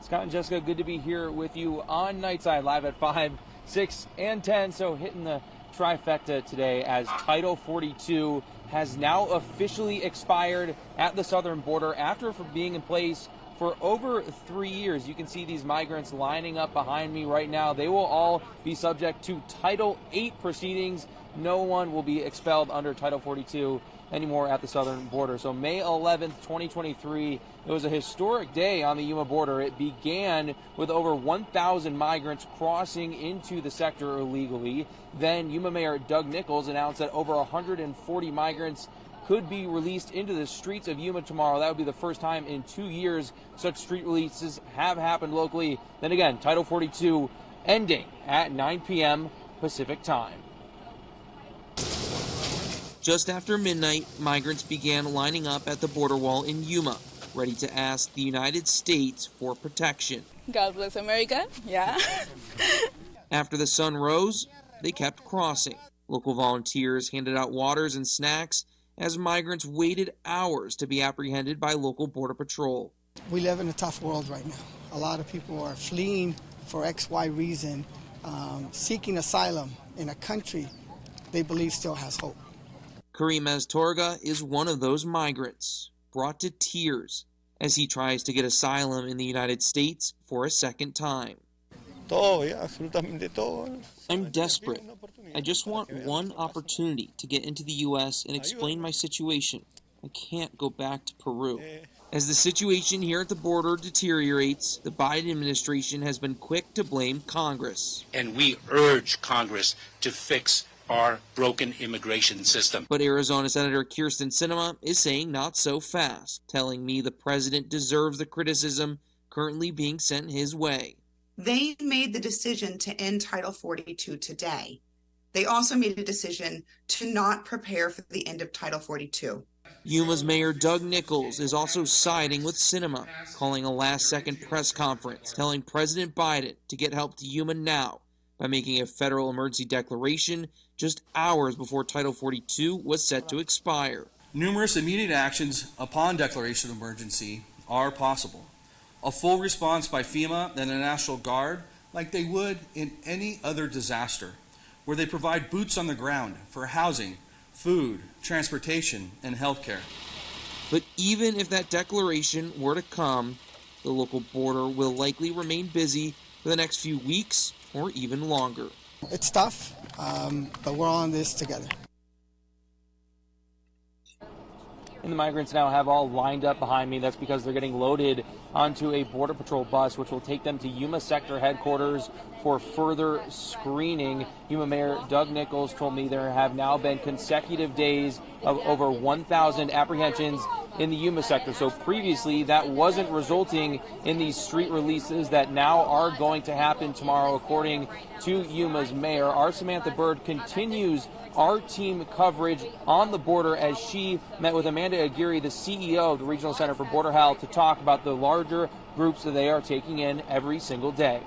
Scott and Jessica, good to be here with you on Nightside Live at 5, 6, and 10. So hitting the trifecta today as Title 42 has now officially expired at the southern border after being in place for over 3 years. You can see these migrants lining up behind me right now. They will all be subject to Title 8 proceedings. No one will be expelled under Title 42 anymore at the southern border. So May 11th, 2023, it was a historic day on the Yuma border. It began with over 1,000 migrants crossing into the sector illegally. Then Yuma Mayor Doug Nichols announced that over 140 migrants could be released into the streets of Yuma tomorrow. That would be the first time in 2 years such street releases have happened locally. Then again, Title 42 ending at 9 p.m. Pacific time. Just after midnight, migrants began lining up at the border wall in Yuma, ready to ask the United States for protection. God bless America, yeah. After the sun rose, they kept crossing. Local volunteers handed out waters and snacks as migrants waited hours to be apprehended by local border patrol. We live in a tough world right now. A lot of people are fleeing for XY reason, seeking asylum in a country they believe still has hope. Kareem Astorga is one of those migrants, brought to tears as he tries to get asylum in the United States for a second time. I'm desperate. I just want one opportunity to get into the U.S. and explain my situation. I can't go back to Peru. As the situation here at the border deteriorates, the Biden administration has been quick to blame Congress. And we urge Congress to fix our broken immigration system. But Arizona Senator Kyrsten Sinema is saying not so fast, telling me the president deserves the criticism currently being sent his way. They made the decision to end Title 42 today. They also made a decision to not prepare for the end of Title 42. Yuma's Mayor Doug Nichols is also siding with Sinema, calling a last-second press conference, telling President Biden to get help to Yuma now by making a federal emergency declaration just hours before Title 42 was set to expire. Numerous immediate actions upon declaration of emergency are possible. A full response by FEMA and the National Guard, like they would in any other disaster, where they provide boots on the ground for housing, food, transportation, and health care. But even if that declaration were to come, the local border will likely remain busy for the next few weeks or even longer. It's tough, but we're all in this together. And the migrants now have all lined up behind me. That's because they're getting loaded onto a Border Patrol bus, which will take them to Yuma Sector headquarters for further screening. Yuma Mayor Doug Nichols told me there have now been consecutive days of over 1,000 apprehensions in the Yuma sector. So previously, that wasn't resulting in these street releases that now are going to happen tomorrow, according to Yuma's mayor. Our Samantha Bird continues our team coverage on the border as she met with Amanda Aguirre, the CEO of the Regional Center for Border Health, to talk about the larger groups that they are taking in every single day.